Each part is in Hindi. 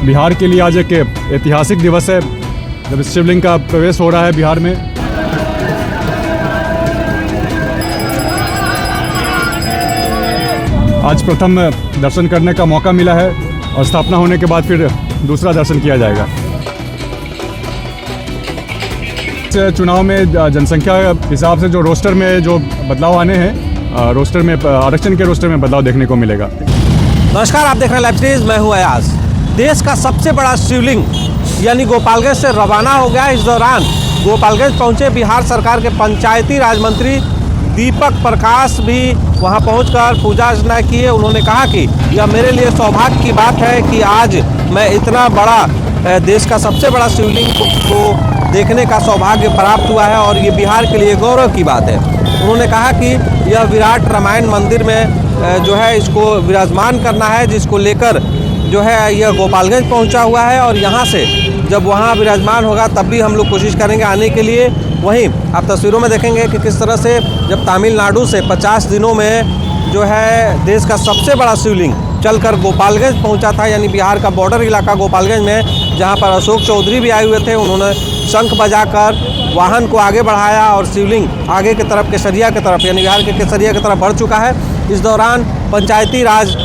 बिहार के लिए आज एक ऐतिहासिक दिवस है जब इस शिवलिंग का प्रवेश हो रहा है बिहार में। आज प्रथम दर्शन करने का मौका मिला है और स्थापना होने के बाद फिर दूसरा दर्शन किया जाएगा। इस चुनाव में जनसंख्या के हिसाब से जो रोस्टर में जो बदलाव आने हैं, रोस्टर में आरक्षण के रोस्टर में बदलाव देखने को मिलेगा। नमस्कार, आप देख रहे हैं लाइव सीरीज, मैं हूं अयाज। देश का सबसे बड़ा शिवलिंग यानी गोपालगंज से रवाना हो गया। इस दौरान गोपालगंज पहुंचे बिहार सरकार के पंचायती राज मंत्री दीपक प्रकाश भी वहां पहुंचकर पूजा अर्चना की है। उन्होंने कहा कि यह मेरे लिए सौभाग्य की बात है कि आज मैं इतना बड़ा देश का सबसे बड़ा शिवलिंग को देखने का सौभाग्य प्राप्त हुआ है और ये बिहार के लिए गौरव की बात है। उन्होंने कहा कि यह विराट रामायण मंदिर में जो है इसको विराजमान करना है, जिसको लेकर जो है यह गोपालगंज पहुंचा हुआ है और यहाँ से जब वहाँ विराजमान होगा तब भी हम लोग कोशिश करेंगे आने के लिए। वहीं आप तस्वीरों में देखेंगे कि किस तरह से जब तमिलनाडु से 50 दिनों में जो है देश का सबसे बड़ा शिवलिंग चलकर गोपालगंज पहुंचा था, यानी बिहार का बॉर्डर इलाका गोपालगंज में, जहां पर अशोक चौधरी भी आए हुए थे। उन्होंने शंख बजाकर वाहन को आगे बढ़ाया और शिवलिंग आगे की तरफ केसरिया की तरफ यानी बिहार के केसरिया की तरफ बढ़ चुका है। इस दौरान पंचायती राज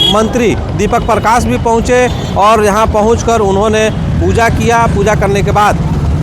मंत्री दीपक प्रकाश भी पहुंचे और यहाँ पहुंचकर उन्होंने पूजा किया। पूजा करने के बाद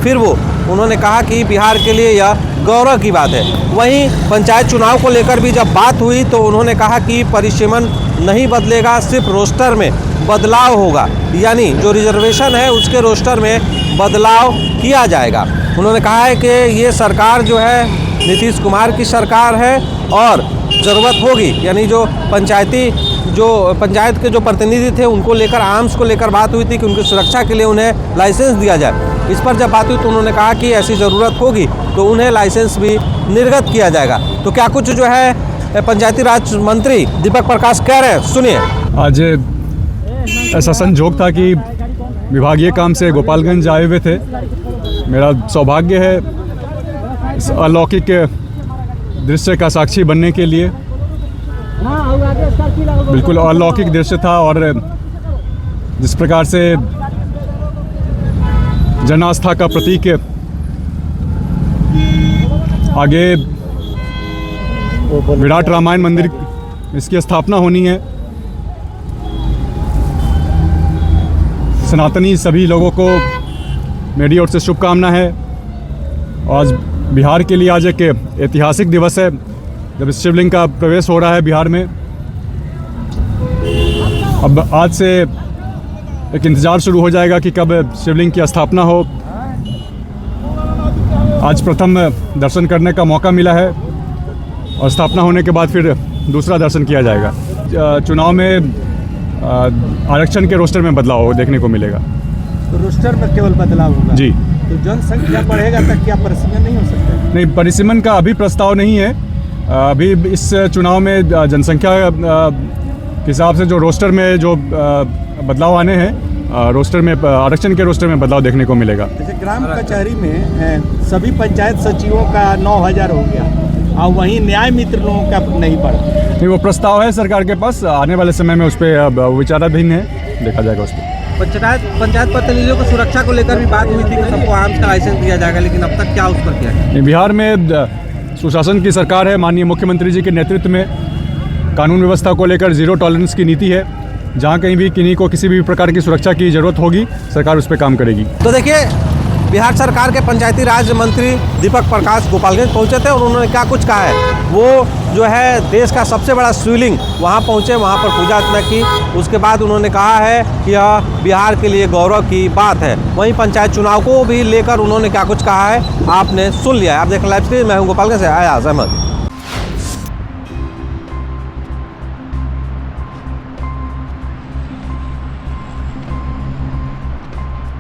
फिर उन्होंने कहा कि बिहार के लिए यह गौरव की बात है। वहीं पंचायत चुनाव को लेकर भी जब बात हुई तो उन्होंने कहा कि परिसीमन नहीं बदलेगा, सिर्फ रोस्टर में बदलाव होगा, यानी जो रिजर्वेशन है उसके रोस्टर में बदलाव किया जाएगा। उन्होंने कहा है कि ये सरकार जो है नीतीश कुमार की सरकार है और ज़रूरत होगी, यानी जो पंचायत के जो प्रतिनिधि थे उनको लेकर आर्म्स को लेकर बात हुई थी कि उनकी सुरक्षा के लिए उन्हें लाइसेंस दिया जाए। इस पर जब बात हुई तो उन्होंने कहा कि ऐसी ज़रूरत होगी तो उन्हें लाइसेंस भी निर्गत किया जाएगा। तो क्या कुछ जो है पंचायती राज मंत्री दीपक प्रकाश कह रहे हैं, सुनिए। आज ऐसा संजोग था कि विभागीय काम से गोपालगंज आए हुए थे। मेरा सौभाग्य है इस अलौकिक दृश्य का साक्षी बनने के लिए। बिल्कुल अलौकिक दृश्य था और जिस प्रकार से जन आस्था का प्रतीक आगे विराट रामायण मंदिर इसकी स्थापना होनी है। सनातनी सभी लोगों को मेरी ओर से शुभकामना है। आज बिहार के लिए आज एक ऐतिहासिक दिवस है जब इस शिवलिंग का प्रवेश हो रहा है बिहार में। अब आज से एक इंतज़ार शुरू हो जाएगा कि कब शिवलिंग की स्थापना हो। आज प्रथम दर्शन करने का मौका मिला है और स्थापना होने के बाद फिर दूसरा दर्शन किया जाएगा। चुनाव में आरक्षण के रोस्टर में बदलाव देखने को मिलेगा। तो रोस्टर में केवल बदलाव होगा जी। तो जनसंख्या बढ़ेगा तक क्या परिसीमन नहीं हो सकता? नहीं, परिसीमन का अभी प्रस्ताव नहीं है। अभी इस चुनाव में जनसंख्या के हिसाब से जो रोस्टर में जो बदलाव आने हैं, रोस्टर में आरक्षण के रोस्टर में बदलाव देखने को मिलेगा। जैसे ग्राम कचहरी में सभी पंचायत सचिवों का 9000 हो गया और वहीं न्याय मित्र लोगों का नहीं बढ़ा। नहीं, वो प्रस्ताव है सरकार के पास, आने वाले समय में उस पर विचाराधीन है, देखा जाएगा उस पर। पंचायत प्रतिनिधियों की सुरक्षा को लेकर भी बात हुई थी कि सबको आर्म्स का लाइसेंस दिया जाएगा, लेकिन अब तक क्या उस पर किया है? बिहार में सुशासन की सरकार है। माननीय मुख्यमंत्री जी के नेतृत्व में कानून व्यवस्था को लेकर जीरो टॉलरेंस की नीति है। जहाँ कहीं भी किन्हीं को किसी भी प्रकार की सुरक्षा की ज़रूरत होगी, सरकार उस पर काम करेगी। तो देखिए, बिहार सरकार के पंचायती राज मंत्री दीपक प्रकाश गोपालगंज पहुंचे थे और उन्होंने क्या कुछ कहा है। वो जो है देश का सबसे बड़ा शिवलिंग वहां पहुंचे, वहां पर पूजा अर्चना की। उसके बाद उन्होंने कहा है कि यह बिहार के लिए गौरव की बात है। वहीं पंचायत चुनाव को भी लेकर उन्होंने क्या कुछ कहा है आपने सुन लिया है। आप देख लाइव स्ट्रीम, मैं हूँ गोपालगंज से अयाज अहमद।